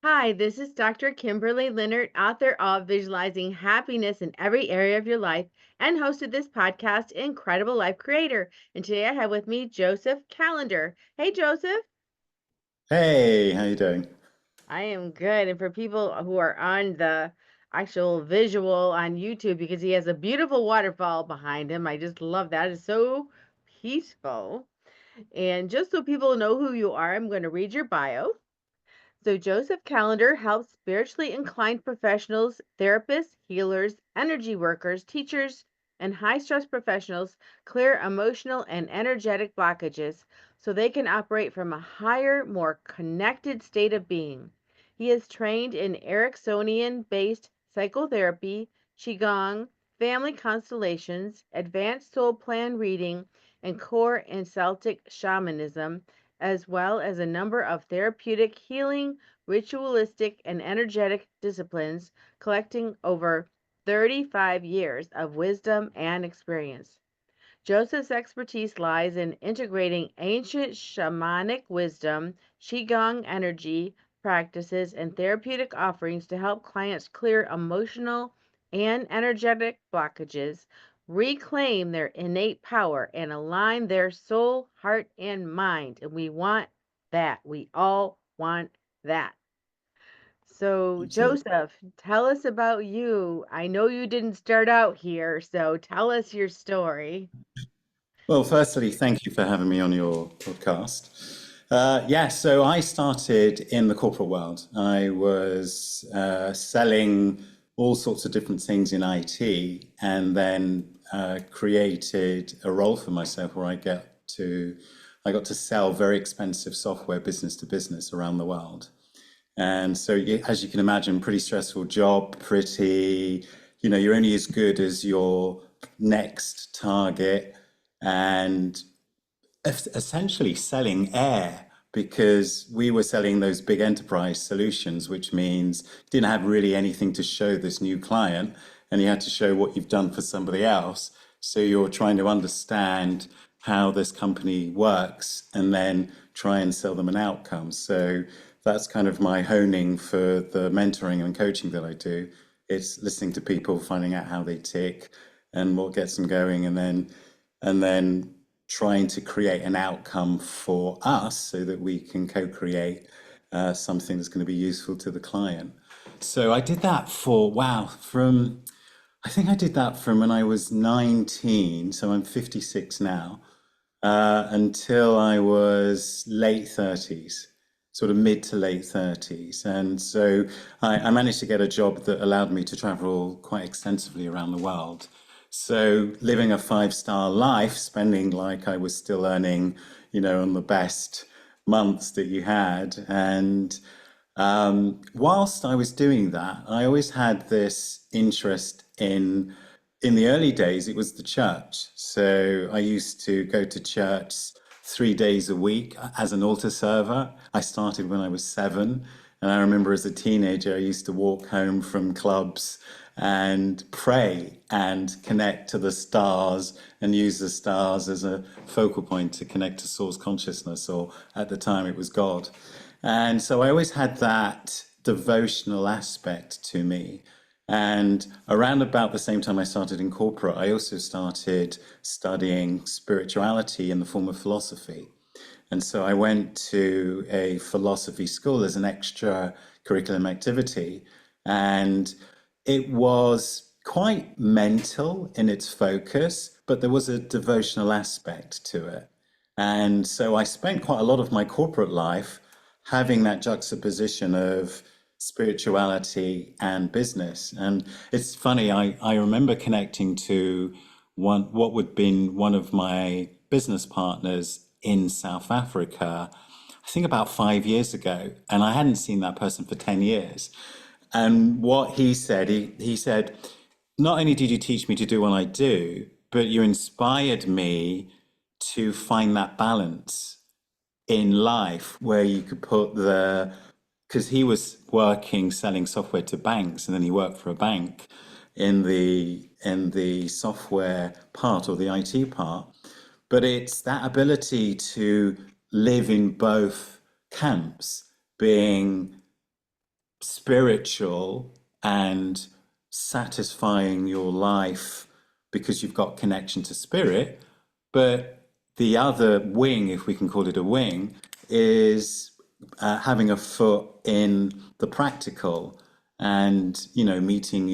Hi, this is Dr. Kimberley Linert, author of Visualizing Happiness in Every Area of Your Life and host of this podcast, Incredible Life Creator. And today I have with me Joseph Callender. Hey, Joseph. Hey, how you doing? I am good. And for people who are on the actual visual on YouTube, because he has a beautiful waterfall behind him, I just love that. It's so peaceful. And just so people know who you are, I'm going to read your bio. So, Joseph Callender helps spiritually inclined professionals, therapists, healers, energy workers, teachers, and high stress professionals clear emotional and energetic blockages so they can operate from a higher, more connected state of being. He is trained in Ericksonian based psychotherapy, Qigong, family constellations, advanced soul plan reading, and core and Celtic shamanism, as well as a number of therapeutic healing, ritualistic, and energetic disciplines, collecting over 35 years of wisdom and experience. Joseph's expertise lies in integrating ancient shamanic wisdom, Qigong energy practices, and therapeutic offerings to help clients clear emotional and energetic blockages, reclaim their innate power, and align their soul, heart, and mind. And we want that. We all want that. So, Absolutely. Joseph, tell us about you. I know you didn't start out here, so tell us your story. Well, firstly, thank you for having me on your podcast. So I started in the corporate world. I was selling all sorts of different things in IT, and then created a role for myself where I got to sell very expensive software business to business around the world. And so, as you can imagine, pretty stressful job, you're only as good as your next target, and essentially selling air because we were selling those big enterprise solutions, which means you didn't have really anything to show this new client, and you had to show what you've done for somebody else. So you're trying to understand how this company works and then try and sell them an outcome. So that's kind of my honing for the mentoring and coaching that I do. It's listening to people, finding out how they tick and what gets them going, and then trying to create an outcome for us so that we can co-create something that's going to be useful to the client. So I did that for, wow, from, I think I did that from when I was 19, so I'm 56 now, until I was late 30s, sort of mid to late 30s. And so I managed to get a job that allowed me to travel quite extensively around the world. So living a five-star life, spending like I was still earning, on the best months that you had. And whilst I was doing that, I always had this interest in the early days, it was the church. So I used to go to church 3 days a week as an altar server. I started when I was 7. And I remember as a teenager, I used to walk home from clubs and pray and connect to the stars and use the stars as a focal point to connect to source consciousness, or at the time it was God. And so I always had that devotional aspect to me. And around about the same time I started in corporate, I also started studying spirituality in the form of philosophy. And so I went to a philosophy school as an extra curriculum activity. And it was quite mental in its focus, but there was a devotional aspect to it. And so I spent quite a lot of my corporate life having that juxtaposition of spirituality and business. And it's funny, I remember connecting to what would have been one of my business partners in South Africa, I think about 5 years ago, and I hadn't seen that person for 10 years. And what he said, not only did you teach me to do what I do, but you inspired me to find that balance in life where you could put because he was working selling software to banks, and then he worked for a bank in the software part or the IT part. But it's that ability to live in both camps, being spiritual and satisfying your life because you've got connection to spirit. But the other wing, if we can call it a wing, is having a foot in the practical and, you know, meeting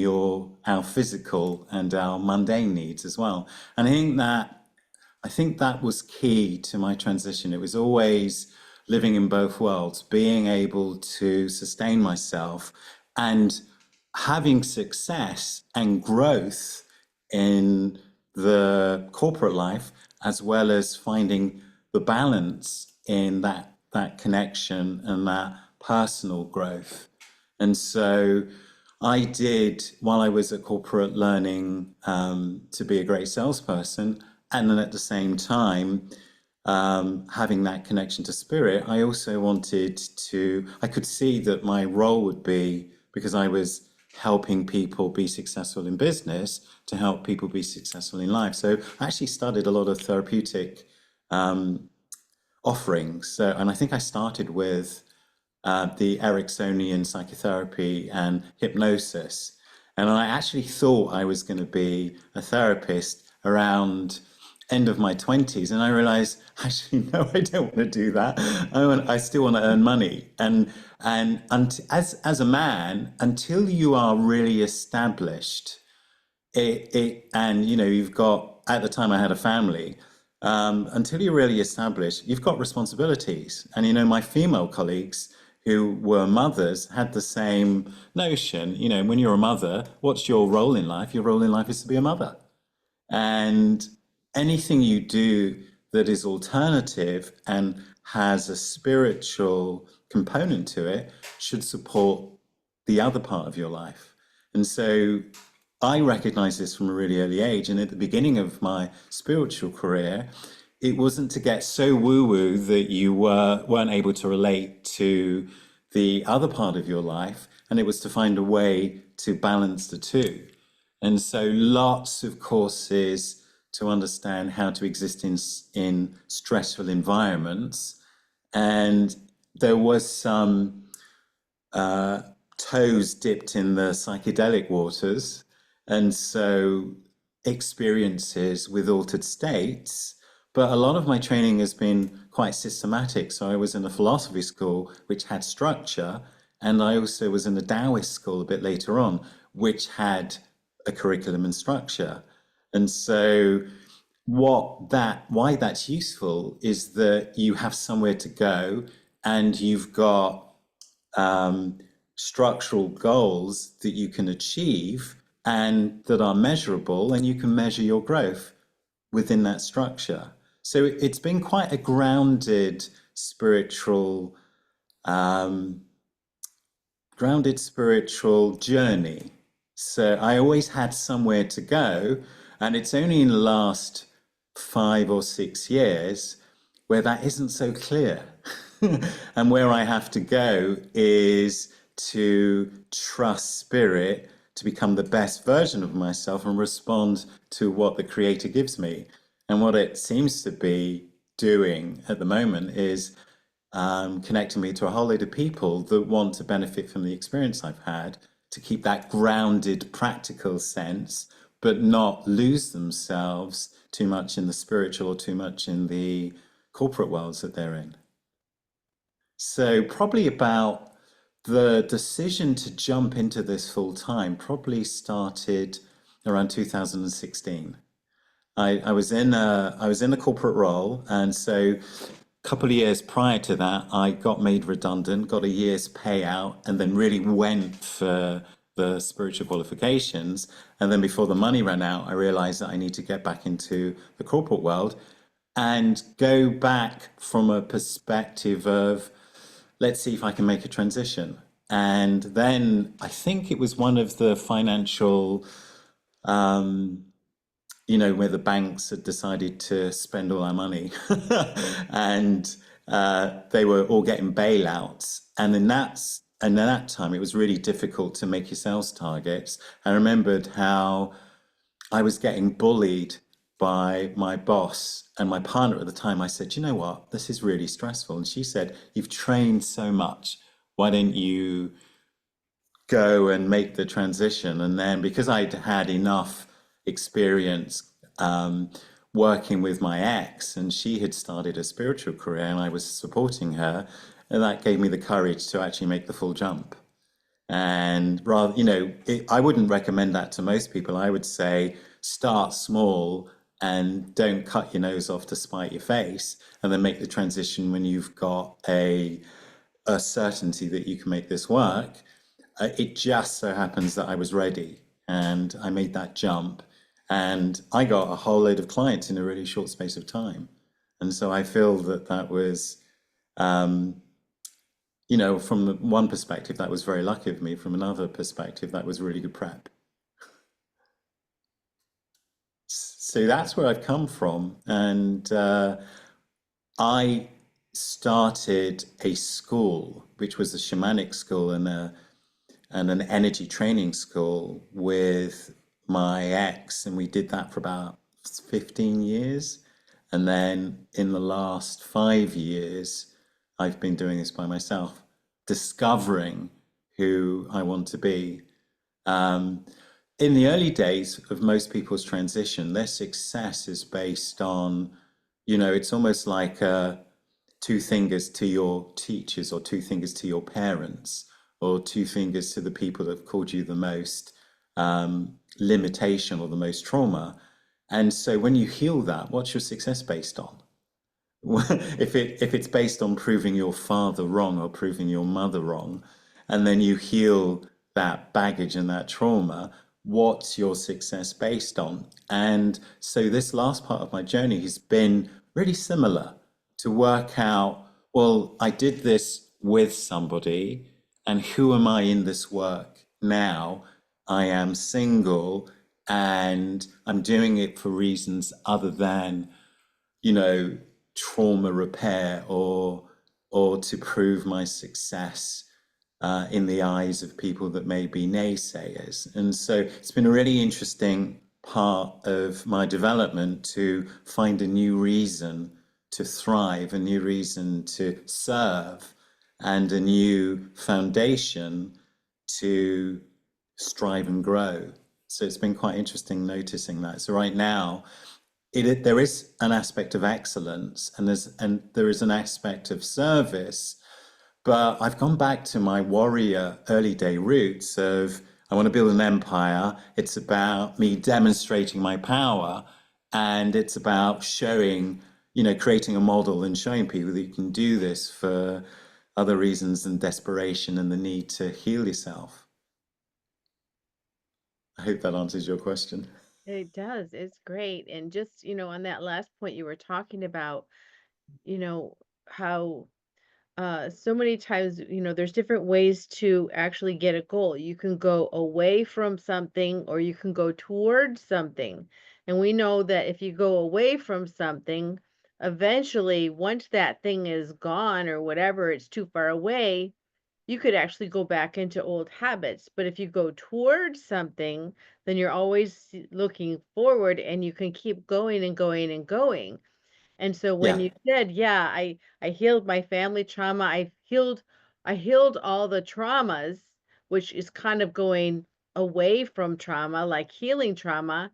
our physical and our mundane needs as well. And I think that was key to my transition. It was always living in both worlds, being able to sustain myself and having success and growth in the corporate life, as well as finding the balance in that connection and that personal growth. And so I did, while I was at corporate, learning to be a great salesperson, and then at the same time, having that connection to spirit, I also I could see that my role would be, because I was helping people be successful in business, to help people be successful in life. So I actually studied a lot of therapeutic offerings. And I think I started with the Ericksonian psychotherapy and hypnosis. And I actually thought I was going to be a therapist around end of my 20s, and I realized, actually, no, I don't want to do that. I still want to earn money. As a man, until you are really established, and you know, you've got, at the time I had a family, until you're really established, you've got responsibilities. And you know, my female colleagues who were mothers had the same notion. You know, when you're a mother, what's your role in life? Your role in life is to be a mother. And anything you do that is alternative and has a spiritual component to it should support the other part of your life. And so I recognized this from a really early age. And at the beginning of my spiritual career, it wasn't to get so woo-woo that you weren't able to relate to the other part of your life. And it was to find a way to balance the two. And so lots of courses to understand how to exist in stressful environments. And there was some toes dipped in the psychedelic waters. And so experiences with altered states. But a lot of my training has been quite systematic. So I was in a philosophy school, which had structure. And I also was in a Taoist school a bit later on, which had a curriculum and structure. And so why that's useful is that you have somewhere to go, and you've got structural goals that you can achieve and that are measurable, and you can measure your growth within that structure. So it's been quite a grounded spiritual journey. So I always had somewhere to go, and it's only in the last 5 or 6 years where that isn't so clear. And where I have to go is to trust spirit to become the best version of myself and respond to what the creator gives me. And what it seems to be doing at the moment is connecting me to a whole load of people that want to benefit from the experience I've had, to keep that grounded, practical sense, but not lose themselves too much in the spiritual or too much in the corporate worlds that they're in. So probably about the decision to jump into this full time probably started around 2016. I was in a corporate role, and so a couple of years prior to that, I got made redundant, got a year's payout, and then really went for the spiritual qualifications. And then before the money ran out, I realized that I need to get back into the corporate world and go back from a perspective of, let's see if I can make a transition. And then I think it was one of the financial, where the banks had decided to spend all our money and they were all getting bailouts. And in that time, it was really difficult to make your sales targets. I remembered how I was getting bullied by my boss and my partner at the time. I said, you know what, this is really stressful. And she said, you've trained so much. Why don't you go and make the transition. And then because I'd had enough experience working with my ex, and she had started a spiritual career, and I was supporting her, and that gave me the courage to actually make the full jump. And rather, I wouldn't recommend that to most people. I would say start small and don't cut your nose off to spite your face, and then make the transition when you've got a certainty that you can make this work. It just so happens that I was ready and I made that jump, and I got a whole load of clients in a really short space of time. And so I feel that that was, from one perspective, that was very lucky of me. From another perspective, that was really good prep. So that's where I've come from. And I started a school, which was a shamanic school and an energy training school with my ex, and we did that for about 15 years. And then in the last 5 years, I've been doing this by myself, discovering who I want to be. In the early days of most people's transition, their success is based on, it's almost like two fingers to your teachers, or two fingers to your parents, or two fingers to the people that have caused you the most limitation or the most trauma. And so when you heal that, what's your success based on? If it's based on proving your father wrong or proving your mother wrong, and then you heal that baggage and that trauma, what's your success based on? And so this last part of my journey has been really similar, to work out, well, I did this with somebody, and who am I in this work now? I am single, and I'm doing it for reasons other than, trauma repair, or to prove my success in the eyes of people that may be naysayers. And so it's been a really interesting part of my development to find a new reason to thrive, a new reason to serve, and a new foundation to strive and grow. So it's been quite interesting noticing that. So right now, there is an aspect of excellence, and there is an aspect of service, but I've gone back to my warrior early day roots of, I want to build an empire. It's about me demonstrating my power, and it's about showing, creating a model and showing people that you can do this for other reasons than desperation and the need to heal yourself. I hope that answers your question. It does. It's great. And just, on that last point you were talking about, you know, how so many times, there's different ways to actually get a goal. You can go away from something or you can go towards something. And we know that if you go away from something, eventually, once that thing is gone or whatever, it's too far away, you could actually go back into old habits. But if you go towards something, then you're always looking forward and you can keep going and going and going. And so when Yeah. you said, yeah, I healed my family trauma, I healed all the traumas, which is kind of going away from trauma, like healing trauma,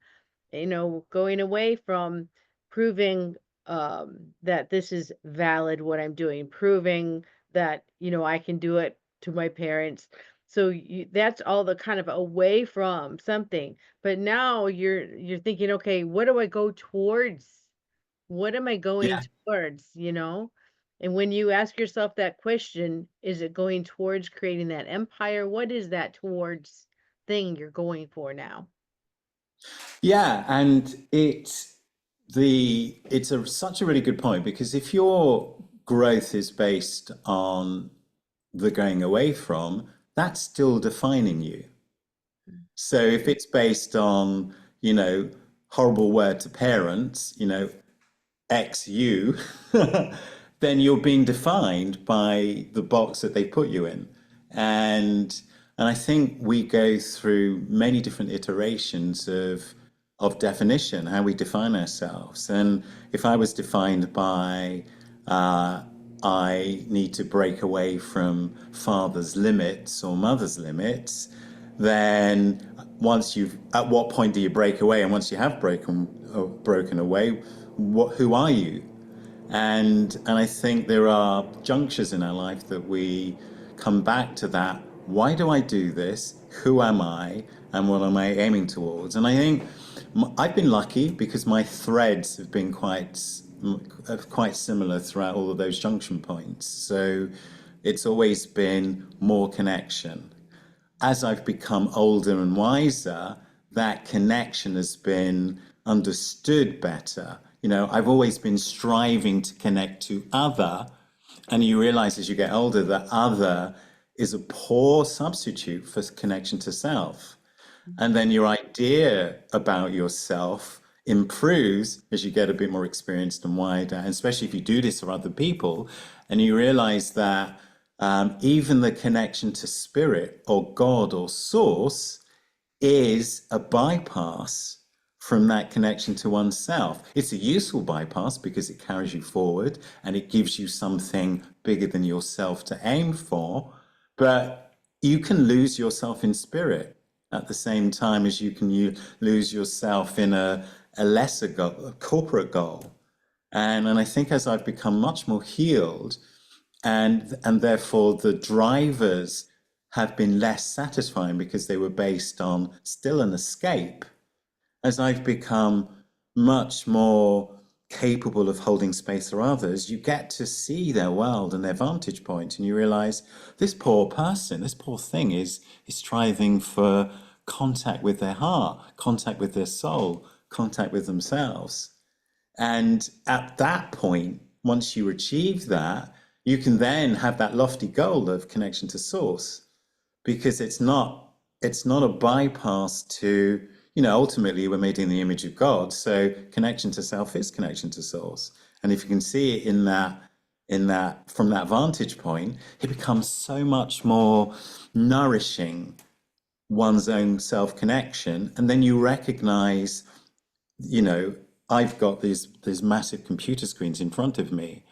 going away from proving that this is valid what I'm doing, proving that, I can do it to my parents. So that's all the kind of away from something. But now you're thinking, okay, what do I go towards? What am I going Yeah. towards, And when you ask yourself that question, is it going towards creating that empire? What is that towards thing you're going for now? Yeah, and such a really good point, because if your growth is based on the going away from, that's still defining you. So if it's based on, horrible word to parents, X you, then you're being defined by the box that they put you in. And I think we go through many different iterations of definition, how we define ourselves. And if I was defined by I need to break away from father's limits or mother's limits, then at what point do you break away? And once you have broken away, who are you? And I think there are junctures in our life that we come back to that. Why do I do this? Who am I? And what am I aiming towards? And I think I've been lucky because my threads have been quite similar throughout all of those junction points. So it's always been more connection. As I've become older and wiser, that connection has been understood better. I've always been striving to connect to other, and you realize as you get older that other is a poor substitute for connection to self. And then your idea about yourself improves as you get a bit more experienced and wider, and especially if you do this for other people, and you realize that even the connection to spirit or God or source is a bypass from that connection to oneself. It's a useful bypass because it carries you forward and it gives you something bigger than yourself to aim for, but you can lose yourself in spirit at the same time as you can lose yourself in a lesser goal, a corporate goal. And I think as I've become much more healed, and therefore the drivers have been less satisfying because they were based on still an escape. As I've become much more capable of holding space for others, you get to see their world and their vantage point, and you realize this poor person, this poor thing is striving for contact with their heart, contact with their soul, contact with themselves. And at that point, once you achieve that, you can then have that lofty goal of connection to source, because it's not a bypass to, ultimately we're made in the image of God. So connection to self is connection to source. And if you can see it from that vantage point, it becomes so much more nourishing, one's own self connection. And then you recognize, I've got these massive computer screens in front of me.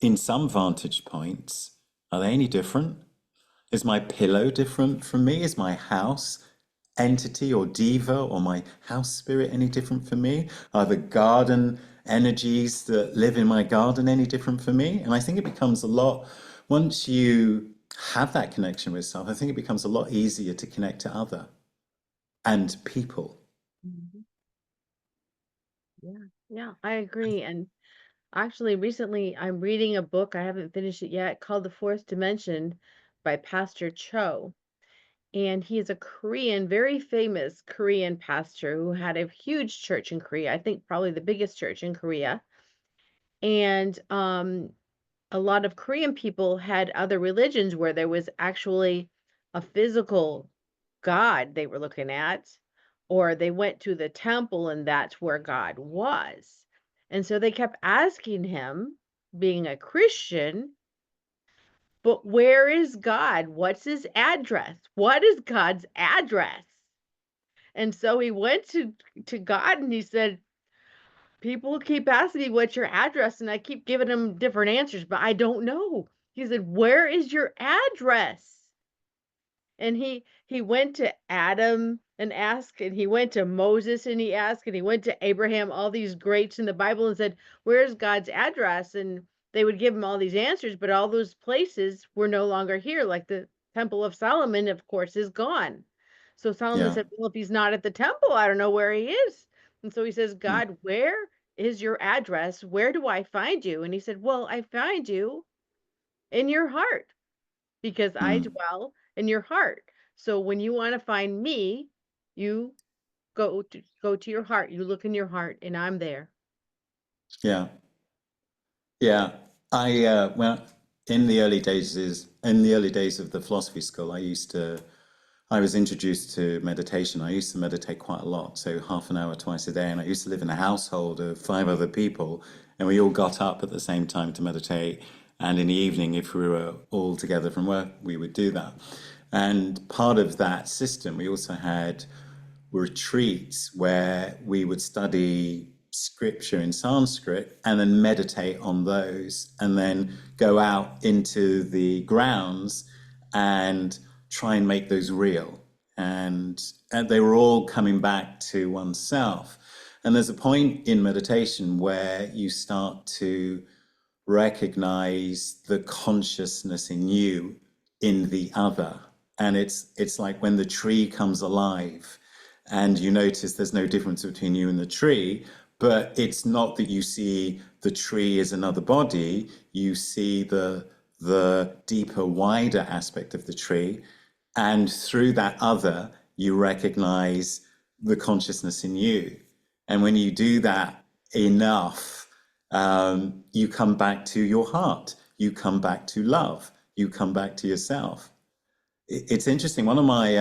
In some vantage points, are they any different? Is my pillow different from me? Is my house entity or diva or my house spirit any different for me? Are the garden energies that live in my garden any different for me? And I think it becomes once you have that connection with self, I think it becomes a lot easier to connect to other and people. Mhm. Yeah, yeah, I agree. And actually, recently I'm reading a book, I haven't finished it yet, called The Fourth Dimension by Pastor Cho. And he is a Korean, very famous Korean pastor who had a huge church in Korea. I think probably the biggest church in Korea. And a lot of Korean people had other religions where there was actually a physical God they were looking at, or they went to the temple and that's where God was. And so they kept asking him, being a Christian, but where is God? What's his address? What is God's address? And so he went to God and he said, people keep asking me what's your address, and I keep giving them different answers, but I don't know. He said, "Where is your address?" And he went to Adam and asked, and he went to Moses and he asked, and he went to Abraham, all these greats in the Bible, and said, "Where's God's address?" And they would give him all these answers, but all those places were no longer here. Like the Temple of Solomon, of course, is gone. So Solomon Yeah. said, "Well, if he's not at the temple, I don't know where he is." And so he says, Mm. "God, where is your address? Where do I find you?" And he said, "Well, I find you in your heart, because I Mm. dwell in your heart. So when you want to find me, you go to your heart. You look in your heart, and I'm there." Yeah. Yeah, well, in the early days of the philosophy school, I was introduced to meditation. I used to meditate quite a lot, so half an hour twice a day, and I used to live in a household of five other people, and we all got up at the same time to meditate. And in the evening, if we were all together from work, we would do that. And part of that system, we also had retreats where we would study scripture in Sanskrit and then meditate on those, and then go out into the grounds and try and make those real. And they were all coming back to oneself. And there's a point in meditation where you start to recognize the consciousness in you in the other. And it's like when the tree comes alive and you notice there's no difference between you and the tree, but it's not that you see the tree as another body, you see the deeper, wider aspect of the tree. And through that other, you recognize the consciousness in you. And when you do that enough, you come back to your heart, you come back to love, you come back to yourself. It's interesting. One of my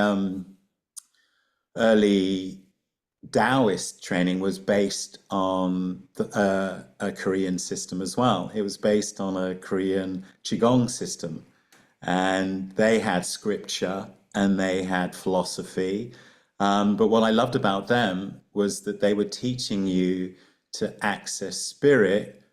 early Taoist training was based on a Korean system as well. It was based on a Korean Qigong system. And they had scripture and they had philosophy. But what I loved about them was that they were teaching you to access spirit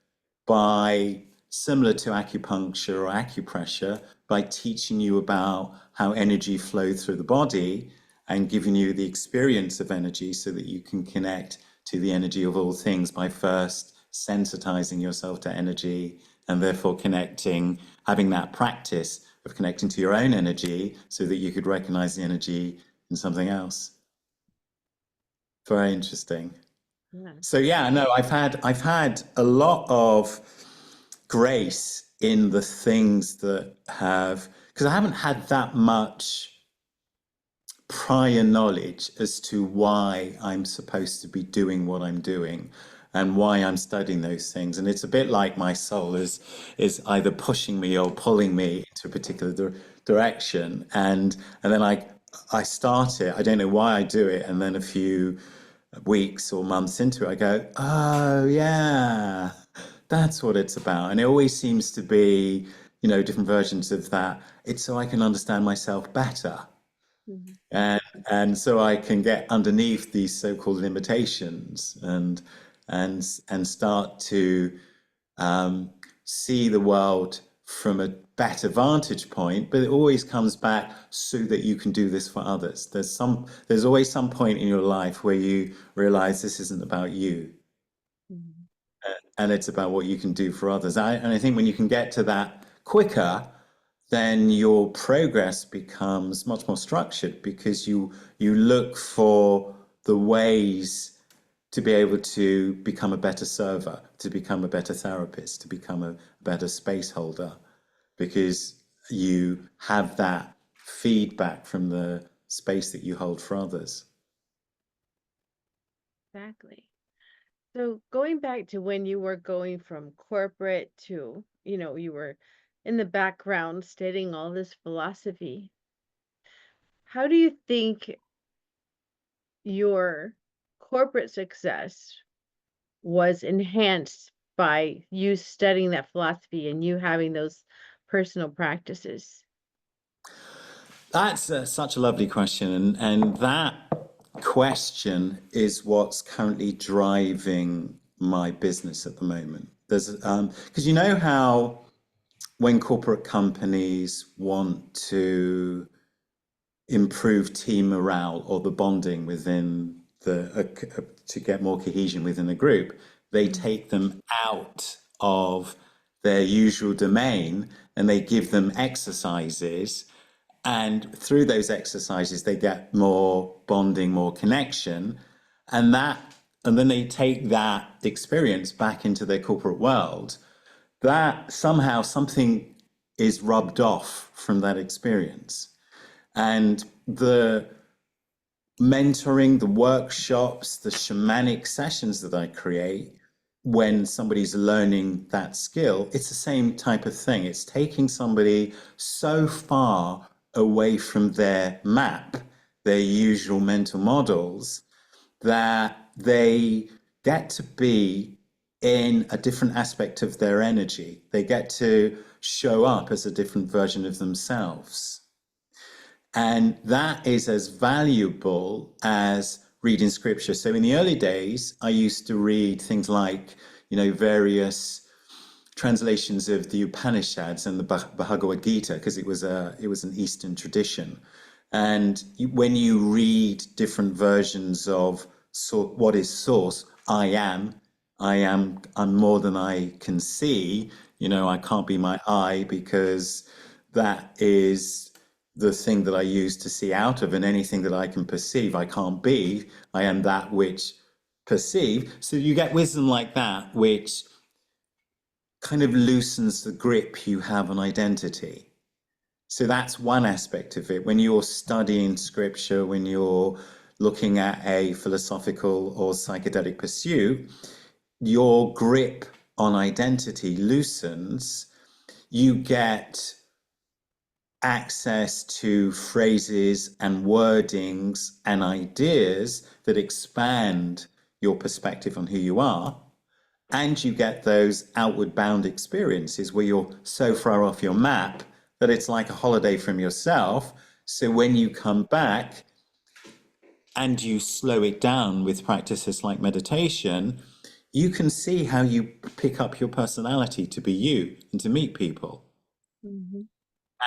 by, similar to acupuncture or acupressure, by teaching you about how energy flows through the body and giving you the experience of energy so that you can connect to the energy of all things by first sensitizing yourself to energy and therefore connecting, having that practice of connecting to your own energy so that you could recognize the energy in something else. Very interesting. Yeah. So yeah, no, I've had a lot of grace in the things that have, because I haven't had that much prior knowledge as to why I'm supposed to be doing what I'm doing and why I'm studying those things. And it's a bit like my soul is either pushing me or pulling me into a particular direction. And then I start it. I don't know why I do it. And then a few weeks or months into it, I go, oh yeah, that's what it's about. And it always seems to be, different versions of that. It's so I can understand myself better. Mhm. And so I can get underneath these so-called limitations and start to see the world from a better vantage point. But it always comes back so that you can do this for others. There's always some point in your life where you realize this isn't about you, Mhm. and it's about what you can do for others. And I think when you can get to that quicker, then your progress becomes much more structured because you look for the ways to be able to become a better server, to become a better therapist, to become a better space holder, because you have that feedback from the space that you hold for others. Exactly. So going back to when you were going from corporate to, you were in the background studying all this philosophy, how do you think your corporate success was enhanced by you studying that philosophy and you having those personal practices? That's such a lovely question, and that question is what's currently driving my business at the moment. There's because you know how when corporate companies want to improve team morale or the bonding within to get more cohesion within the group, they Mhm. take them out of their usual domain and they give them exercises, and through those exercises they get more bonding, more connection, and then they take that experience back into their corporate world. That somehow something is rubbed off from that experience, and the mentoring, the workshops, the shamanic sessions that I create when somebody's learning that skill, it's the same type of thing. It's taking somebody so far away from their map, their usual mental models, that they get to be in a different aspect of their energy. They get to show up as a different version of themselves. And that is as valuable as reading scripture. So in the early days, I used to read things like, various translations of the Upanishads and the Bhagavad Gita, because it was an Eastern tradition. And when you read different versions of what is source, I'm more than I can see. I can't be my I, because that is the thing that I use to see out of, and anything that I can perceive, I can't be. I am that which perceive. So you get wisdom like that, which kind of loosens the grip you have on identity. So that's one aspect of it. When you're studying scripture, when you're looking at a philosophical or psychedelic pursuit, your grip on identity loosens. You get access to phrases and wordings and ideas that expand your perspective on who you are. And you get those outward bound experiences where you're so far off your map that it's like a holiday from yourself. So when you come back and you slow it down with practices like meditation, you can see how you pick up your personality to be you and to meet people. Mm-hmm.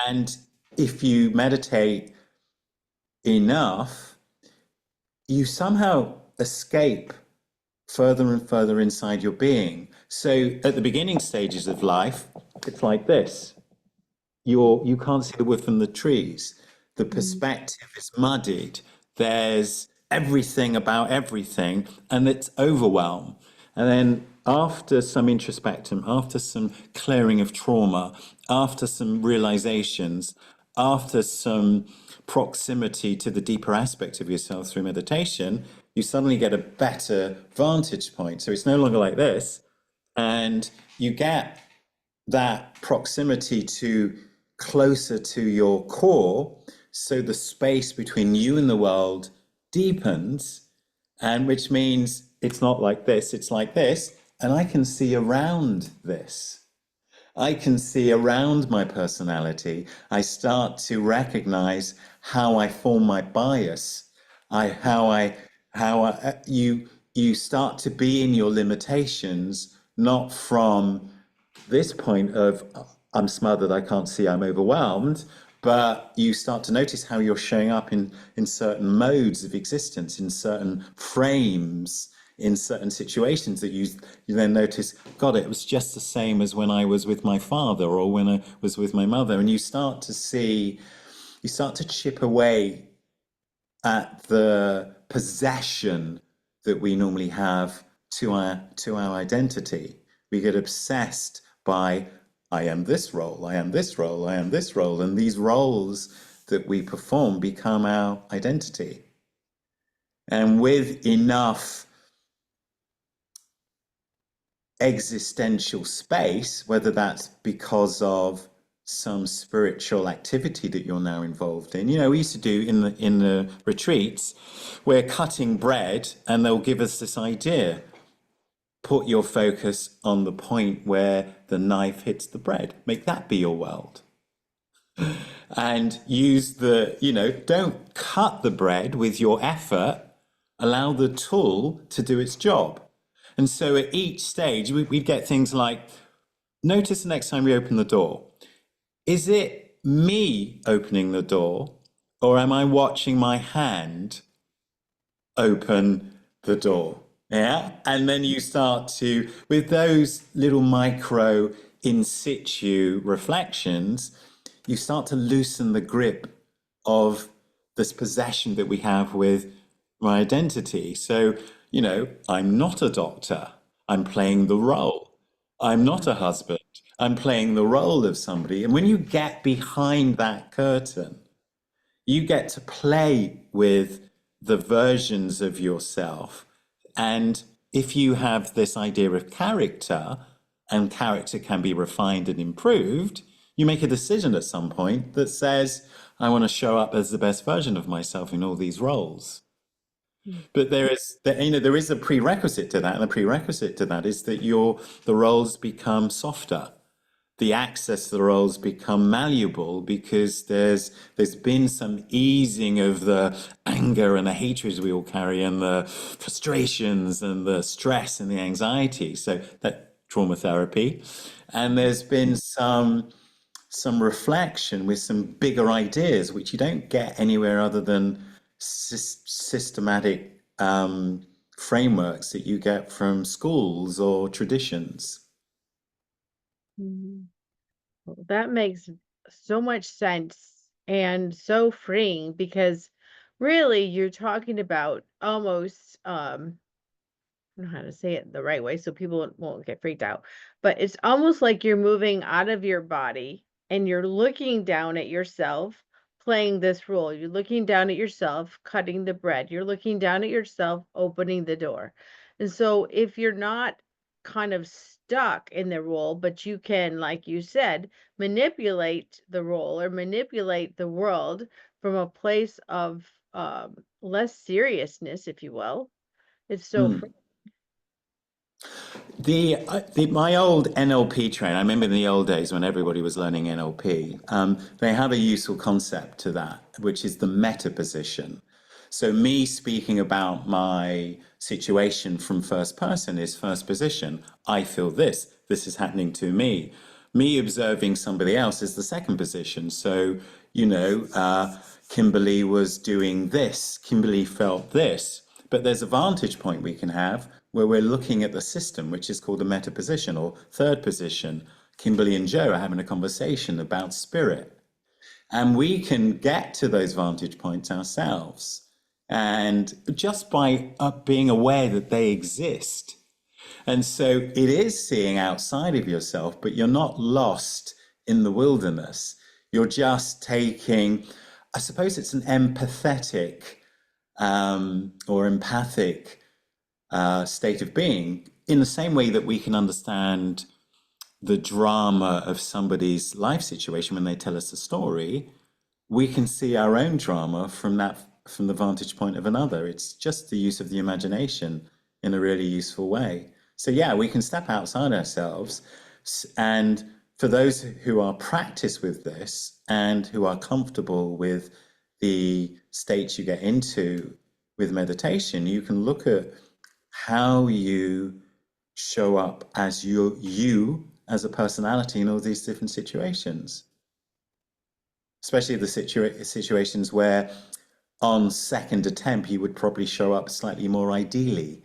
And if you meditate enough, you somehow escape further and further inside your being. So at the beginning stages of life, it's like this. You can't see the wood from the trees. The perspective is muddied. There's everything about everything, and it's overwhelm. And then after some introspection, after some clearing of trauma, after some realizations, after some proximity to the deeper aspect of yourself through meditation, you suddenly get a better vantage point. So it's no longer like this. And you get that proximity to closer to your core. So the space between you and the world deepens, and which means it's not like this, it's like this. And I can see around this. I can see around my personality. I start to recognize how I form my bias. You start to be in your limitations, not from this point of I'm smothered, I can't see, I'm overwhelmed, but you start to notice how you're showing up in certain modes of existence, in certain frames, in certain situations that you then notice, God, it was just the same as when I was with my father or when I was with my mother. And you start to chip away at the possession that we normally have to our identity. We get obsessed by, I am this role, I am this role, I am this role. And these roles that we perform become our identity. And with enough existential space, whether that's because of some spiritual activity that you're now involved in. We used to do in the retreats, we're cutting bread and they'll give us this idea. Put your focus on the point where the knife hits the bread. Make that be your world. And use don't cut the bread with your effort. Allow the tool to do its job. And so at each stage, we'd get things like, notice the next time we open the door. Is it me opening the door, or am I watching my hand open the door? Yeah. And then you start to, with those little micro in situ reflections, you start to loosen the grip of this possession that we have with my identity. So, I'm not a doctor. I'm playing the role. I'm not a husband. I'm playing the role of somebody. And when you get behind that curtain, you get to play with the versions of yourself. And if you have this idea of character, and character can be refined and improved, you make a decision at some point that says, I want to show up as the best version of myself in all these roles. But there is a prerequisite to that, and the prerequisite to that is that the roles become softer. the access to the roles become malleable because there's been some easing of the anger and the hatred we all carry and the frustrations and the stress and the anxiety. So that trauma therapy. And there's been some reflection with some bigger ideas, which you don't get anywhere other than systematic frameworks that you get from schools or traditions. Mhm. Well, that makes so much sense and so freeing because really you're talking about almost I don't know how to say it the right way so people won't get freaked out. But it's almost like you're moving out of your body and you're looking down at yourself playing this role. You're looking down at yourself cutting the bread. You're looking down at yourself opening the door. And so if you're not kind of stuck in the role, but you can, like you said, manipulate the role or manipulate the world from a place of less seriousness, if you will. It's so Hmm. My old NLP train, I remember in the old days when everybody was learning NLP, they have a useful concept to that, which is the meta position. So me speaking about my situation from first person is first position. I feel this. This is happening to me. Me observing somebody else is the second position. So, Kimberly was doing this. Kimberly felt this. But there's a vantage point we can have where we're looking at the system, which is called the meta position or third position. Kimberly and Joe are having a conversation about spirit. And we can get to those vantage points ourselves. And just by being aware that they exist. And so it is seeing outside of yourself, but you're not lost in the wilderness. You're just taking, I suppose it's an empathetic or empathic state of being, in the same way that we can understand the drama of somebody's life situation when they tell us a story, we can see our own drama from the vantage point of another. It's just the use of the imagination in a really useful way. So yeah, we can step outside ourselves, and for those who are practiced with this and who are comfortable with the states you get into with meditation, you can look at how you show up as you as a personality in all these different situations, especially the situations where on second attempt you would probably show up slightly more ideally.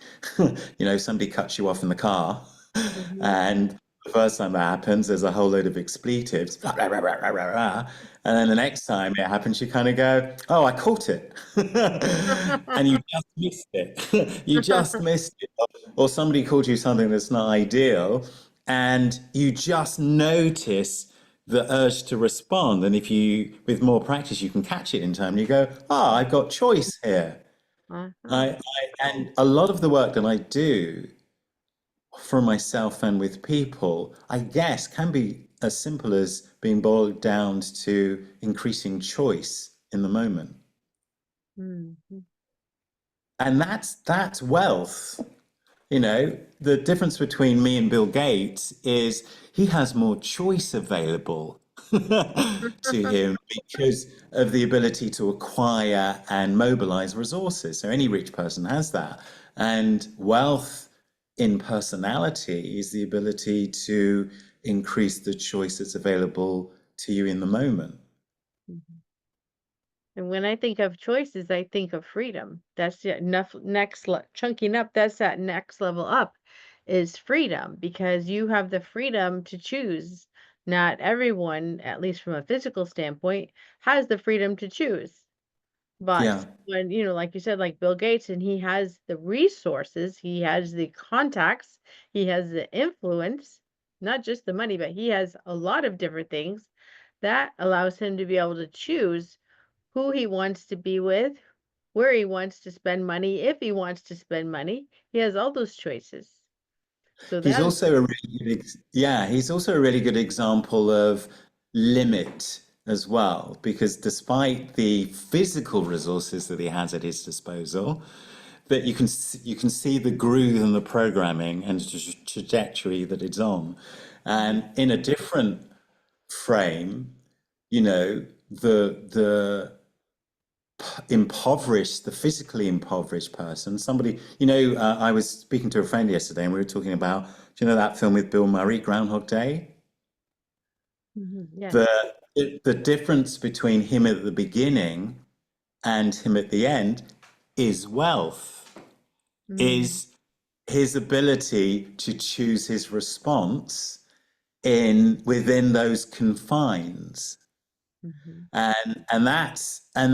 Somebody cuts you off in the car Mhm. and the first time that happens there's a whole load of expletives, rah, rah, rah, rah, rah, rah, rah. And then the next time it happens you kind of go, oh, I caught it. And you just missed it. You just missed it. Or somebody called you something that's not ideal and you just notice the urge to respond. And if you, with more practice, you can catch it in time. You go, oh, I've got choice here. Uh-huh. And a lot of the work that I do for myself and with people, I guess, can be as simple as being boiled down to increasing choice in the moment. Mhm. And that's wealth. The difference between me and Bill Gates is he has more choice available to him because of the ability to acquire and mobilize resources. So any rich person has that. And wealth in personality is the ability to increase the choice that's available to you in the moment. Mhm. And when I think of choices, I think of freedom. That's the chunking up. That's that next level up is freedom because you have the freedom to choose. Not everyone, at least from a physical standpoint, has the freedom to choose. But Yeah. when, like you said, like Bill Gates, and he has the resources, he has the contacts, he has the influence, not just the money, but he has a lot of different things that allows him to be able to choose who he wants to be with, where he wants to spend money, if he wants to spend money. He has all those choices. So He's that is also a really he's also a really good example of limit as well, because despite the physical resources that he has at his disposal, that you can see the groove and the programming and the trajectory that it's on. Mhm. And in a different frame, you know, the impoverished, the physically impoverished person, somebody, I was speaking to a friend yesterday and we were talking about, do you know that film with Bill Murray, Groundhog Day? Mhm. Yes. The the difference between him at the beginning and him at the end is wealth, Mm. is his ability to choose his response in within those confines. Mhm. And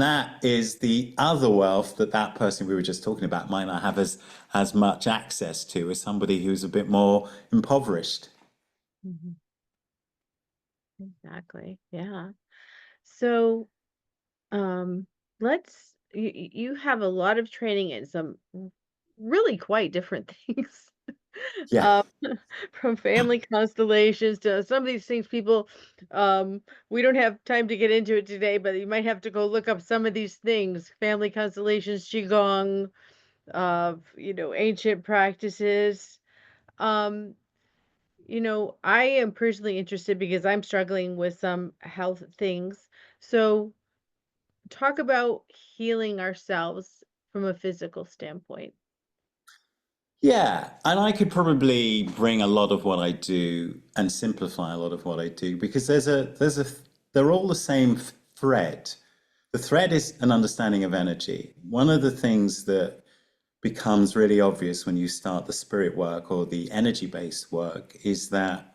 that is the other wealth that that person we were just talking about might not have as much access to as somebody who's a bit more impoverished. Mhm. Exactly. Yeah. So, um, you have a lot of training in some really quite different things. Yeah. Um, from family constellations to some of these things people, we don't have time to get into it today, but you might have to go look up some of these things, family constellations, Qigong, ancient practices. Um, I am personally interested because I'm struggling with some health things. So, talk about healing ourselves from a physical standpoint. Yeah, and I could probably bring a lot of what I do and simplify a lot of what I do because they're all the same thread. The thread is an understanding of energy. One of the things that becomes really obvious when you start the spirit work or the energy based work is that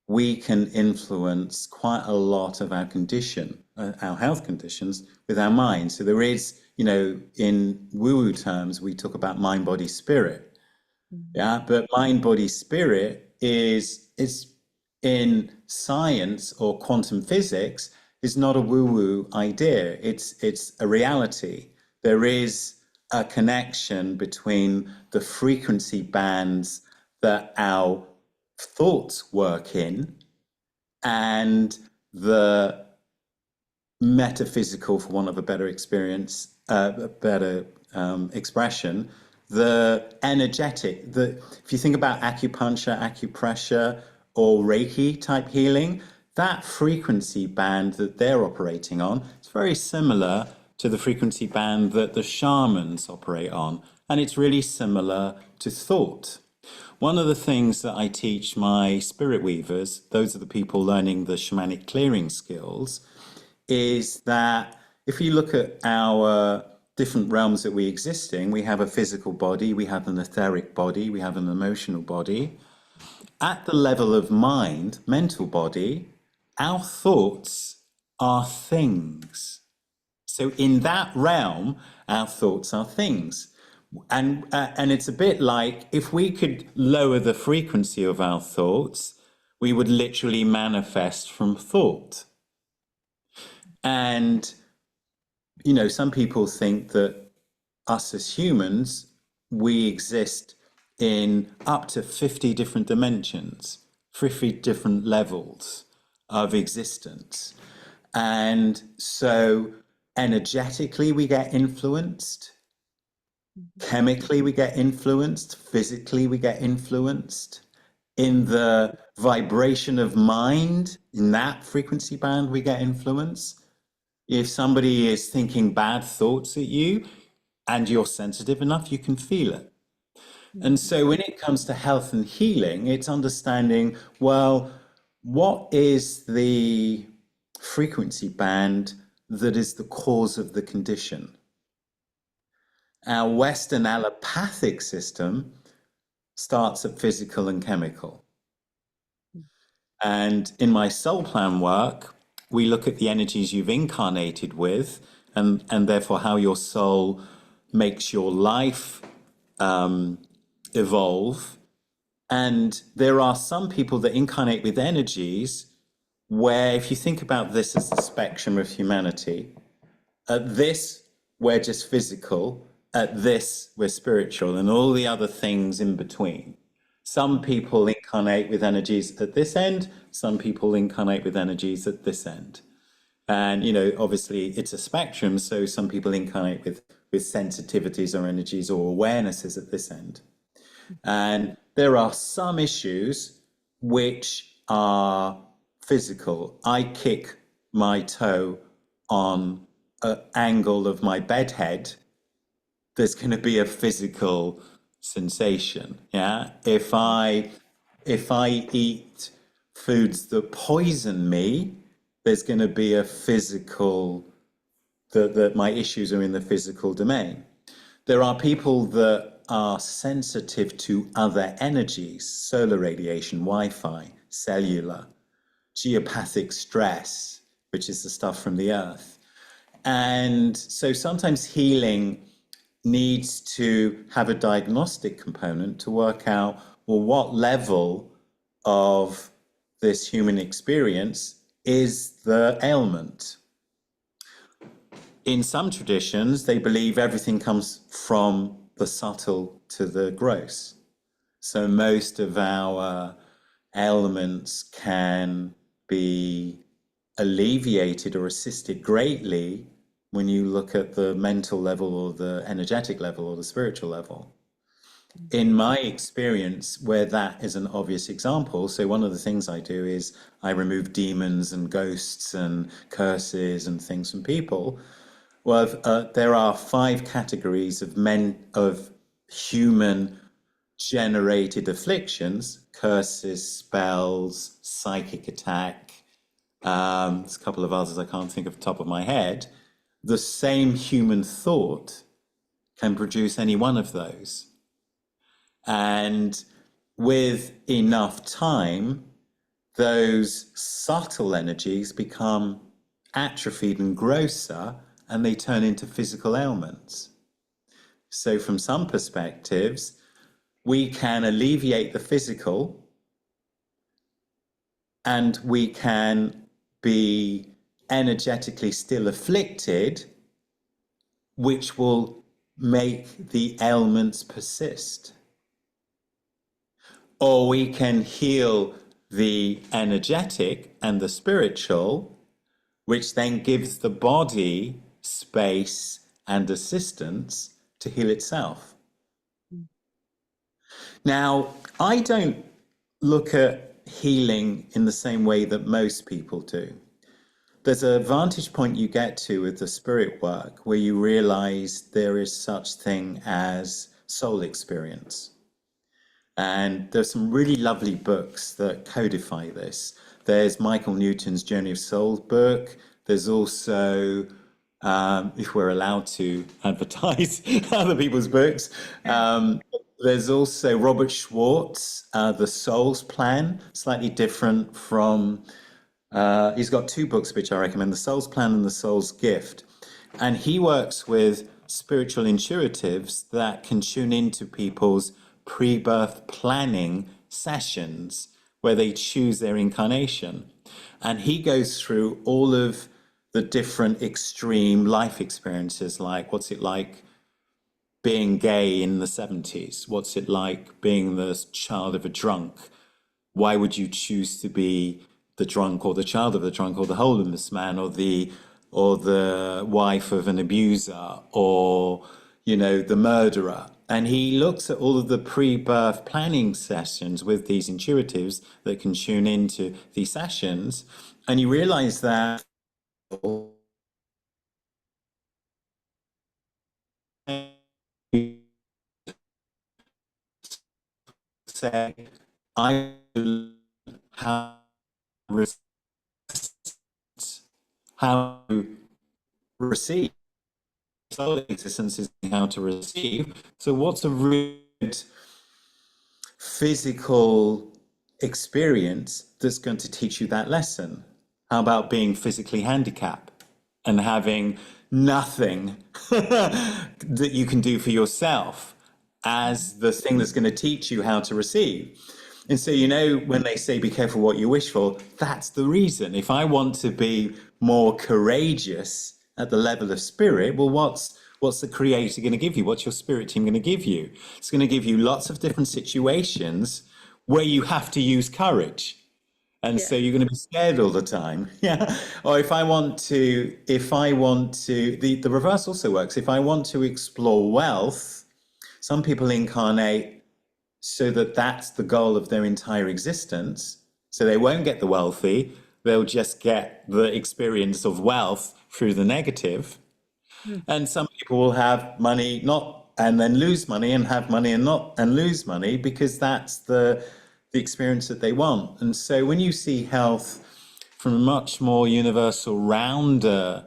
we can influence quite a lot of our condition, our health conditions, with our mind. So there is, in woo woo terms, we talk about mind, body, spirit. Mhm. Yeah, but mind, body, spirit is in science or quantum physics is not a woo-woo idea. It's a reality. There is a connection between the frequency bands that our thoughts work in and the metaphysical, for want of a better experience, a better expression, the energetic. If you think about acupuncture, acupressure, or Reiki type healing, that frequency band that they're operating on is very similar to the frequency band that the shamans operate on, and it's really similar to thought. One of the things that I teach my spirit weavers, those are the people learning the shamanic clearing skills, is that if you look at our different realms that we exist in, we have a physical body, we have an etheric body, we have an emotional body. At the level of mind, mental body, our thoughts are things. So in that realm, our thoughts are things. And it's a bit like if we could lower the frequency of our thoughts, we would literally manifest from thought. And some people think that us as humans, we exist in up to 50 different dimensions, 50 different levels of existence. And so energetically, we get influenced. Chemically, we get influenced. Physically, we get influenced. In the vibration of mind, in that frequency band, we get influence. If somebody is thinking bad thoughts at you and you're sensitive enough, you can feel it. And Mhm. so when it comes to health and healing, it's understanding, well, what is the frequency band that is the cause of the condition? Our Western allopathic system starts at physical and chemical. And in my soul plan work, we look at the energies you've incarnated with and therefore how your soul makes your life evolve. And there are some people that incarnate with energies where, if you think about this as the spectrum of humanity, at this, we're just physical, at this, we're spiritual, and all the other things in between. Some people incarnate with energies at this end, some people incarnate with energies at this end. And, obviously it's a spectrum, so some people incarnate with sensitivities or energies or awarenesses at this end. And there are some issues which are physical. I kick my toe on an angle of my bed head, there's going to be a physical sensation. Yeah. If I eat foods that poison me, there's going to be a physical that my issues are in the physical domain. There are people that are sensitive to other energies, solar radiation, Wi-Fi, cellular, geopathic stress, which is the stuff from the earth. And so sometimes healing needs to have a diagnostic component to work out, well, what level of this human experience is the ailment. In some traditions, they believe everything comes from the subtle to the gross. So most of our ailments can be alleviated or assisted greatly when you look at the mental level or the energetic level or the spiritual level. In my experience, where that is an obvious example, so one of the things I do is I remove demons and ghosts and curses and things from people. Well, there are 5 categories of human generated afflictions: curses, spells, psychic attack. There's a couple of others I can't think of the top of my head. The same human thought can produce any one of those. And with enough time, those subtle energies become atrophied and grosser, and they turn into physical ailments. So from some perspectives, we can alleviate the physical, and we can be energetically still afflicted, which will make the ailments persist. Or we can heal the energetic and the spiritual, which then gives the body space and assistance to heal itself. Now, I don't look at healing in the same way that most people do. There's a vantage point you get to with the spirit work where you realize there is such thing as soul experience. And there's some really lovely books that codify this. There's Michael Newton's Journey of Souls book. There's also, if we're allowed to advertise other people's books, there's also Robert Schwartz, The Soul's Plan, slightly different from, he's got 2 books which I recommend, The Soul's Plan and The Soul's Gift. And he works with spiritual intuitives that can tune into people's pre-birth planning sessions where they choose their incarnation. And he goes through all of the different extreme life experiences, like what's it like being gay in the 70s? What's it like being the child of a drunk? Why would you choose to be the drunk or the child of the drunk or the homeless man or the wife of an abuser or, you know, the murderer? And he looks at all of the pre-birth planning sessions with these intuitives that can tune into these sessions. And you realize that say, I how how to receive. Soul existence is how to receive. So what's a good physical experience that's going to teach you that lesson? How about being physically handicapped and having nothing that you can do for yourself as the thing that's going to teach you how to receive? And so, you know, when they say be careful what you wish for, that's the reason. If I want to be more courageous at the level of spirit, well, what's the creator going to give you? What's your spirit team going to give you? It's going to give you lots of different situations where you have to use courage. And so you're going to be scared all the time. Yeah. Or if I want to, the reverse also works. If I want to explore wealth, some people incarnate so that that's the goal of their entire existence. So they won't get the wealthy, they'll just get the experience of wealth through the negative. Mm. And some people will have money not and then lose money and have money and not and lose money because that's the experience that they want. And so when you see health from a much more universal, rounder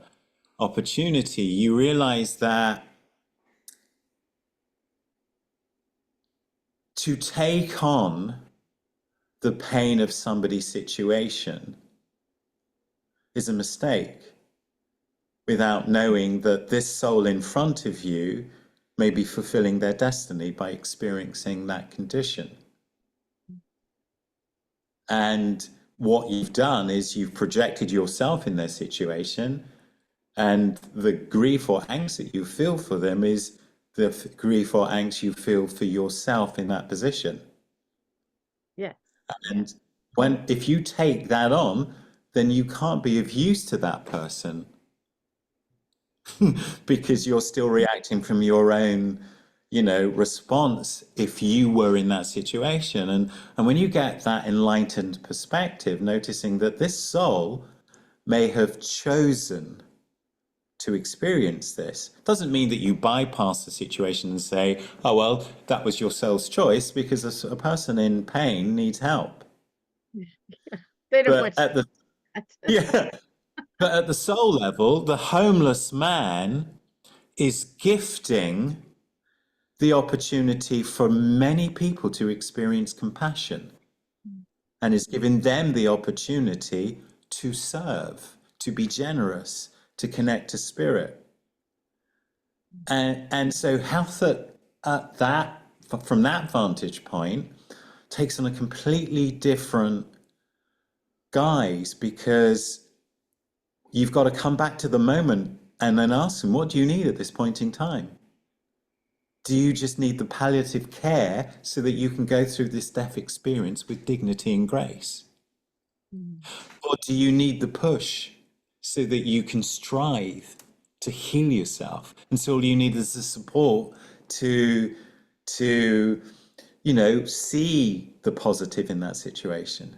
opportunity, you realize that to take on the pain of somebody's situation is a mistake without knowing that this soul in front of you may be fulfilling their destiny by experiencing that condition. And what you've done is you've projected yourself in their situation, and the grief or angst that you feel for them is the grief or angst you feel for yourself in that position. Yes. Yeah. And if you take that on, then you can't be of use to that person because you're still reacting from your own, response if you were in that situation. And when you get that enlightened perspective, noticing that this soul may have chosen to experience this, doesn't mean that you bypass the situation and say, oh, well, that was your soul's choice, because a person in pain needs help. They don't But want at the that. yeah, but at the soul level, the homeless man is gifting the opportunity for many people to experience compassion and is giving them the opportunity to serve, to be generous, to connect to spirit. And so health at that, from that vantage point, takes on a completely different guise, because you've got to come back to the moment and then ask them, what do you need at this point in time? Do you just need the palliative care so that you can go through this death experience with dignity and grace? Mm. Or do you need the push so that you can strive to heal yourself? And so all you need is the support to see the positive in that situation.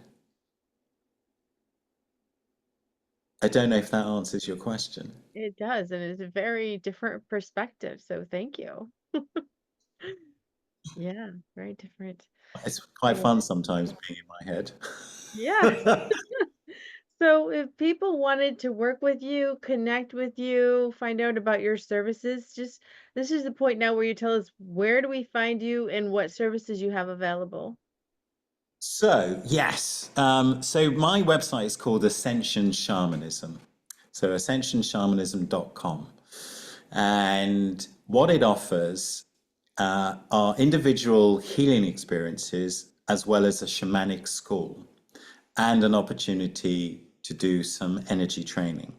I don't know if that answers your question. It does, and it's a very different perspective. So thank you. Yeah, very different. It's quite Yeah. fun sometimes being in my head. Yeah. So if people wanted to work with you, connect with you, find out about your services, just this is the point now where you tell us, where do we find you and what services you have available? So, yes. So my website is called Ascension Shamanism. So ascensionshamanism.com. And what it offers are individual healing experiences, as well as a shamanic school and an opportunity to do some energy training.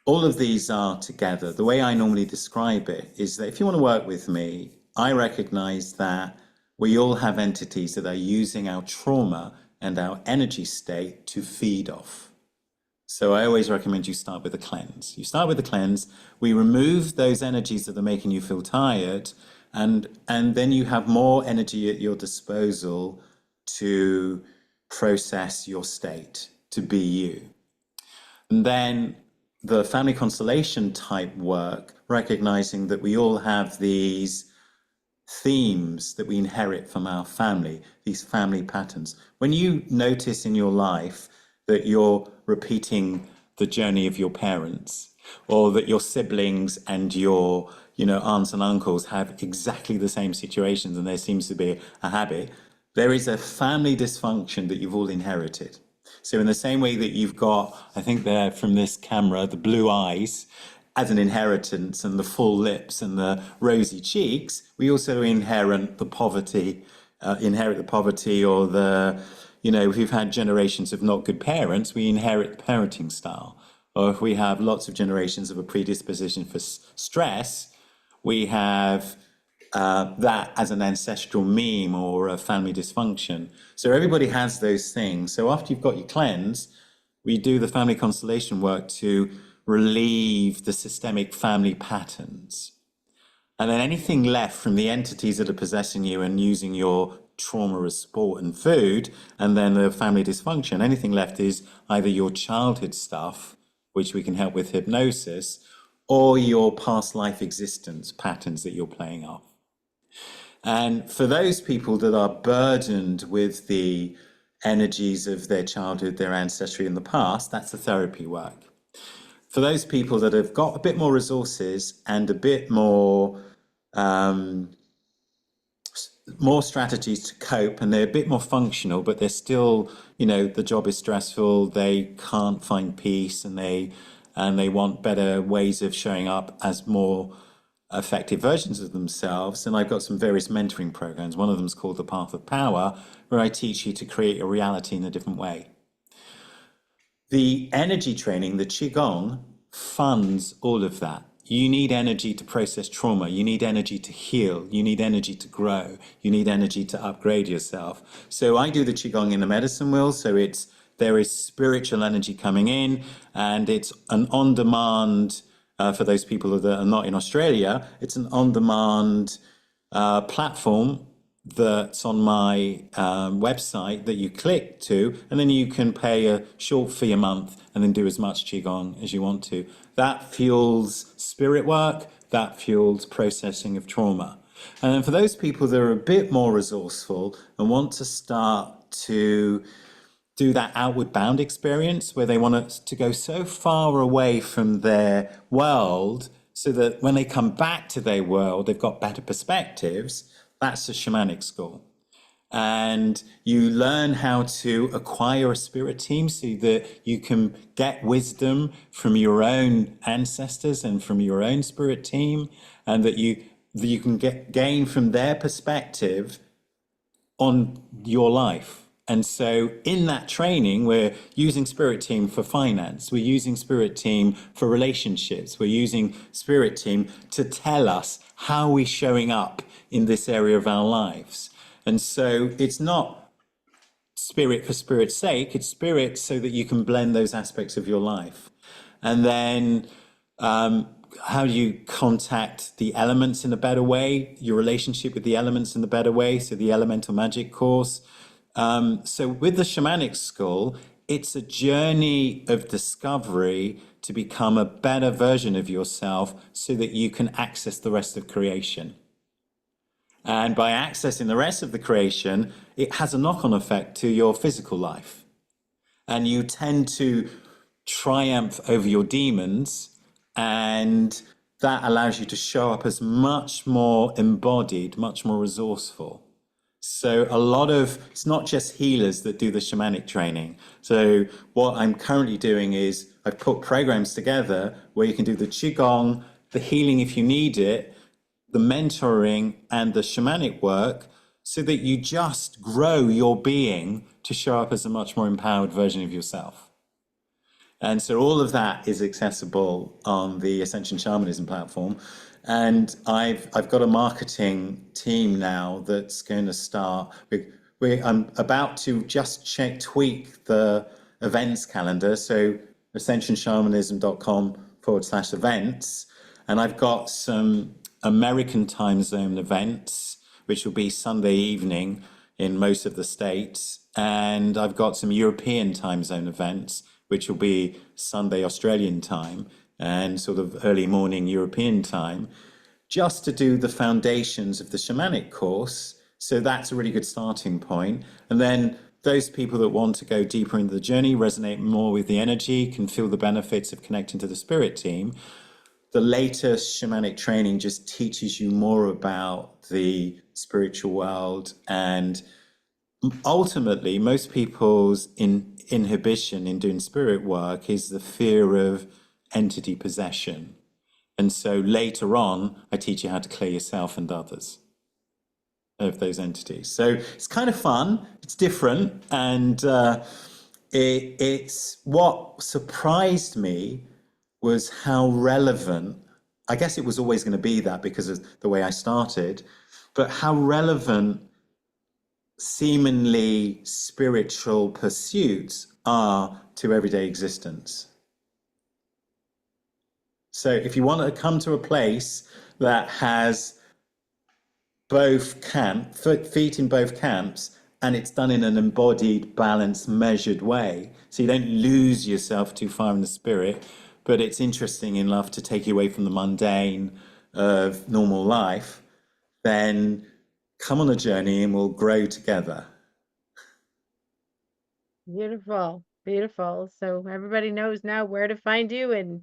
All of these are together. The way I normally describe it is that if you want to work with me, I recognize that we all have entities that are using our trauma and our energy state to feed off. So I always recommend you start with a cleanse. You start with a cleanse, we remove those energies that are making you feel tired, and then you have more energy at your disposal to process your state, to be you. And then the family constellation type work, recognizing that we all have these themes that we inherit from our family, these family patterns. When you notice in your life that you're repeating the journey of your parents, or that your siblings and your aunts and uncles have exactly the same situations and there seems to be a habit, there is a family dysfunction that you've all inherited. So in the same way that you've got, I think there from this camera, the blue eyes as an inheritance and the full lips and the rosy cheeks, we also inherit the poverty, or if we've had generations of not good parents, we inherit the parenting style. Or if we have lots of generations of a predisposition for stress, we have that as an ancestral meme or a family dysfunction. So everybody has those things. So after you've got your cleanse, we do the family constellation work to relieve the systemic family patterns. And then anything left from the entities that are possessing you and using your trauma as sport and food, and then the family dysfunction. Anything left is either your childhood stuff, which we can help with hypnosis, or your past life existence patterns that you're playing off. And for those people that are burdened with the energies of their childhood, their ancestry in the past, that's the therapy work. For those people that have got a bit more resources and a bit more strategies to cope, and they're a bit more functional, but they're still, the job is stressful, they can't find peace, and they want better ways of showing up as more effective versions of themselves. And I've got some various mentoring programs. One of them is called The Path of Power, where I teach you to create a reality in a different way. The energy training, the Qigong, funds all of that. You need energy to process trauma. You need energy to heal. You need energy to grow. You need energy to upgrade yourself. So I do the Qigong in the medicine wheel. So there is spiritual energy coming in, and it's an on-demand, for those people that are not in Australia, it's an on-demand platform that's on my website that you click to, and then you can pay a short fee a month and then do as much Qigong as you want to. That fuels spirit work, that fuels processing of trauma. And then for those people that are a bit more resourceful and want to start to do that outward bound experience where they want to go so far away from their world so that when they come back to their world, they've got better perspectives, that's a shamanic school. And you learn how to acquire a spirit team so that you can get wisdom from your own ancestors and from your own spirit team, and that you can gain from their perspective on your life. And so in that training, we're using spirit team for finance. We're using spirit team for relationships. We're using spirit team to tell us how we're showing up in this area of our lives. And so it's not spirit for spirit's sake. It's spirit so that you can blend those aspects of your life. And then how do you contact the elements in a better way? Your relationship with the elements in a better way. So the elemental magic course. So with the shamanic school, it's a journey of discovery to become a better version of yourself so that you can access the rest of creation. And by accessing the rest of the creation, it has a knock-on effect to your physical life. And you tend to triumph over your demons, and that allows you to show up as much more embodied, much more resourceful. So it's not just healers that do the shamanic training. So what I'm currently doing is I've put programs together where you can do the Qigong, the healing if you need it, the mentoring and the shamanic work, so that you just grow your being to show up as a much more empowered version of yourself. And so all of that is accessible on the Ascension Shamanism platform. And I've got a marketing team now that's going to start. I'm about to just tweak the events calendar. So ascensionshamanism.com/events. And I've got some American time zone events, which will be Sunday evening in most of the states. And I've got some European time zone events, which will be Sunday Australian time and sort of early morning European time, just to do the foundations of the shamanic course. So that's a really good starting point. And then those people that want to go deeper into the journey, resonate more with the energy, can feel the benefits of connecting to the spirit team. The later shamanic training just teaches you more about the spiritual world. And ultimately, most people's inhibition in doing spirit work is the fear of entity possession. And so later on, I teach you how to clear yourself and others of those entities. So it's kind of fun, it's different, and it's what surprised me was how relevant, I guess it was always going to be that because of the way I started, but how relevant seemingly spiritual pursuits are to everyday existence. So if you want to come to a place that has feet in both camps, and it's done in an embodied, balanced, measured way. So you don't lose yourself too far in the spirit, but it's interesting enough to take you away from the mundane of normal life. Then come on a journey and we'll grow together. Beautiful, beautiful. So everybody knows now where to find you and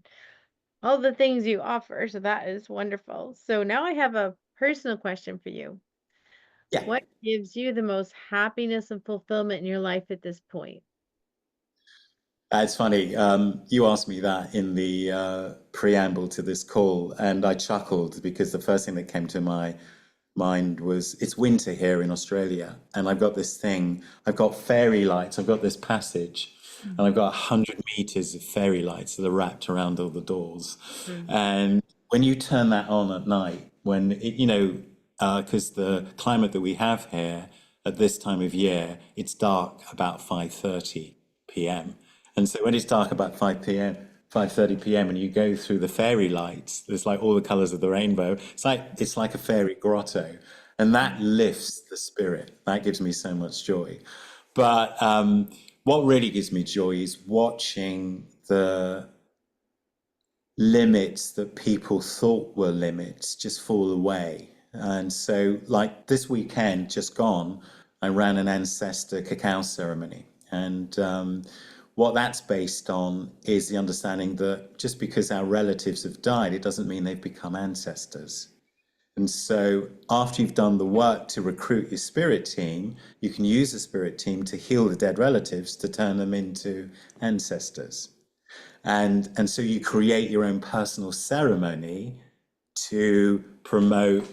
all the things you offer. So that is wonderful. So now I have a personal question for you. Yeah. What gives you the most happiness and fulfillment in your life at this point? It's funny. You asked me that in the preamble to this call, and I chuckled because the first thing that came to my mind was it's winter here in Australia, and I've got this thing. I've got fairy lights. I've got this passage, and I've got 100 meters of fairy lights that are wrapped around all the doors. Mm-hmm. And when you turn that on at night, when it, because the climate that we have here at this time of year, it's dark about 5:30 p.m. And so when it's dark about 5 p.m., 5:30 p.m. and you go through the fairy lights, there's like all the colors of the rainbow. It's like a fairy grotto, and that lifts the spirit. That gives me so much joy. But what really gives me joy is watching the limits that people thought were limits just fall away. And so, like this weekend just gone, I ran an ancestor cacao ceremony. And what that's based on is the understanding that just because our relatives have died, it doesn't mean they've become ancestors. And so, after you've done the work to recruit your spirit team, you can use the spirit team to heal the dead relatives to turn them into ancestors. And so you create your own personal ceremony to promote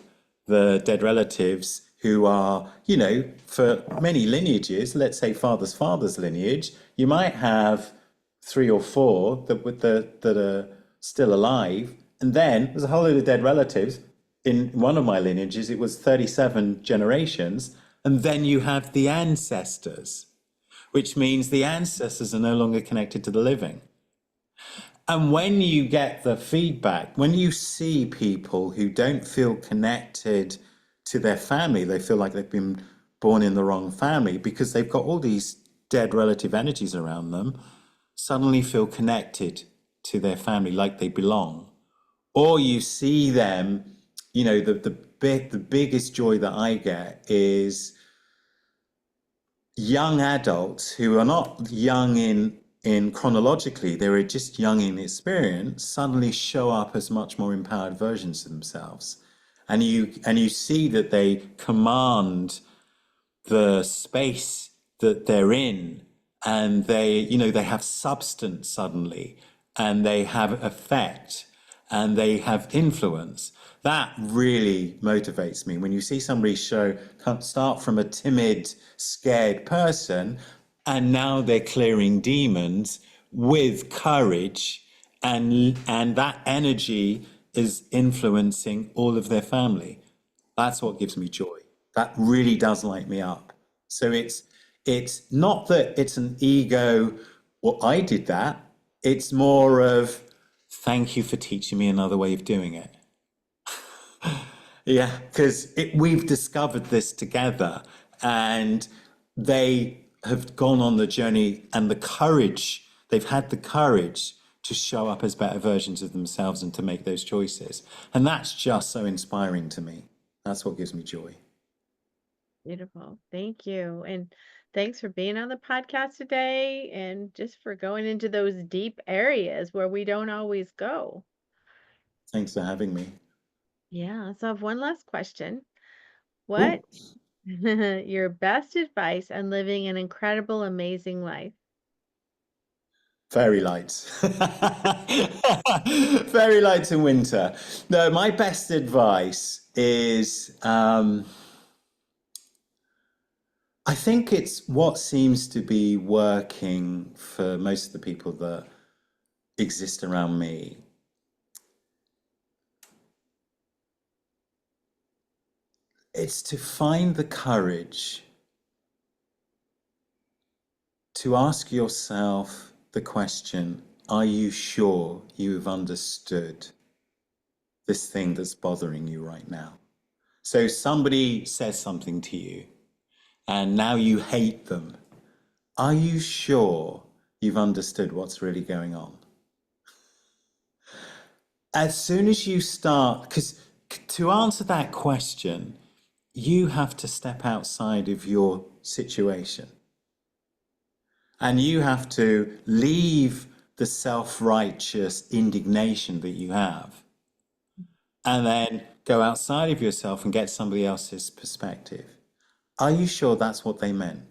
the dead relatives who are, for many lineages, let's say father's father's lineage, you might have three or four that are still alive, and then there's a whole load of dead relatives. In one of my lineages, it was 37 generations, and then you have the ancestors, which means the ancestors are no longer connected to the living. And when you get the feedback, when you see people who don't feel connected to their family, they feel like they've been born in the wrong family because they've got all these dead relative energies around them, suddenly feel connected to their family like they belong. Or you see them, the biggest joy that I get is young adults who are not young in chronologically, they were just young in experience, suddenly show up as much more empowered versions of themselves. And you see that they command the space that they're in, and they have substance suddenly, and they have effect, and they have influence. That really motivates me. When you see somebody start from a timid, scared person, and now they're clearing demons with courage, and that energy is influencing all of their family. That's what gives me joy. That really does light me up. So it's not that it's an ego, well, I did that. It's more of thank you for teaching me another way of doing it. Yeah, because we've discovered this together, and they have gone on the journey, and they've had the courage to show up as better versions of themselves and to make those choices. And that's just so inspiring to me. That's what gives me joy. Beautiful. Thank you. And thanks for being on the podcast today and just for going into those deep areas where we don't always go. Thanks for having me. Yeah. So I have one last question. Oh, What your best advice on living an incredible, amazing life? fairy lights. Fairy lights in winter. No, my best advice is I think it's what seems to be working for most of the people that exist around me. It's to find the courage to ask yourself the question, are you sure you've understood this thing that's bothering you right now? So somebody says something to you and now you hate them. Are you sure you've understood what's really going on? As soon as you start, because to answer that question, you have to step outside of your situation and you have to leave the self-righteous indignation that you have and then go outside of yourself and get somebody else's perspective. Are you sure that's what they meant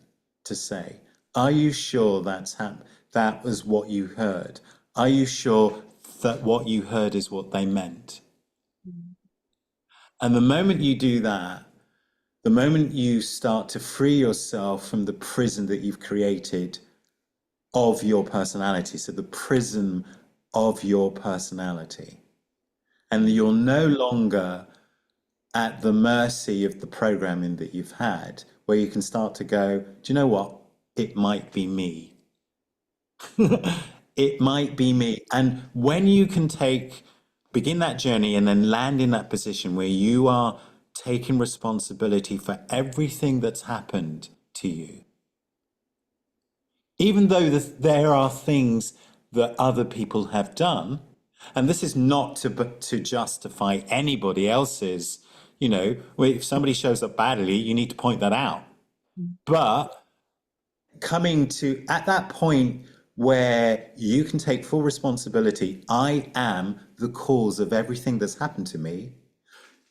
to say? Are you sure that was what you heard? Are you sure that what you heard is what they meant? And the moment you do that, the moment you start to free yourself from the prison that you've created of your personality, so the prism of your personality, and you're no longer at the mercy of the programming that you've had, where you can start to go, do you know what? It might be me. It might be me. And when you can begin that journey and then land in that position where you are taking responsibility for everything that's happened to you, even though there are things that other people have done, and this is not to justify anybody else's, if somebody shows up badly, you need to point that out. But coming to at that point where you can take full responsibility, I am the cause of everything that's happened to me,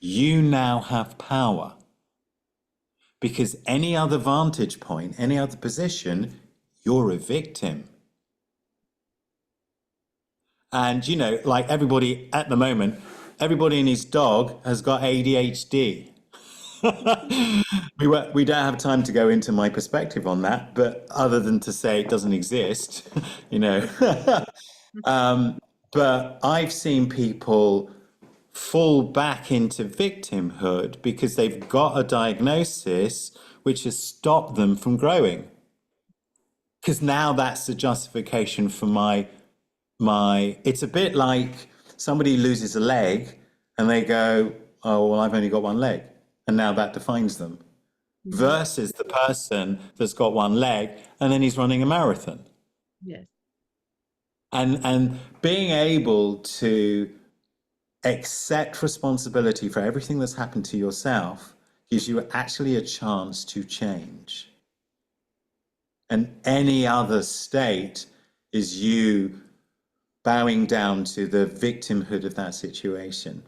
you now have power. Because any other vantage point, any other position, you're a victim. And, like everybody at the moment, everybody and his dog has got ADHD. We don't have time to go into my perspective on that, but other than to say it doesn't exist, you know. But I've seen people fall back into victimhood because they've got a diagnosis which has stopped them from growing. Because now that's the justification for my. It's a bit like somebody loses a leg and they go, oh, well, I've only got one leg. And now that defines them. Versus the person that's got one leg and then he's running a marathon. Yes. And being able to accept responsibility for everything that's happened to yourself gives you actually a chance to change. And any other state is you bowing down to the victimhood of that situation.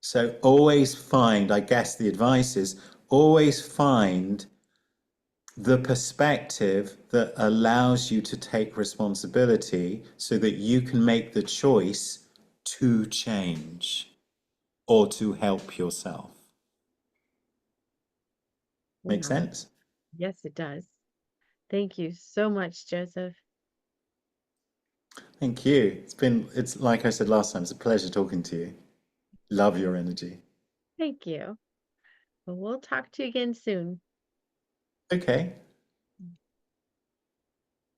So always find, I guess the advice is, always find the perspective that allows you to take responsibility so that you can make the choice to change or to help yourself. Make Wow. sense? Yes, it does. Thank you so much, Joseph. Thank you. It's like I said last time, it's a pleasure talking to you. Love your energy. Thank you. Well, we'll talk to you again soon. Okay.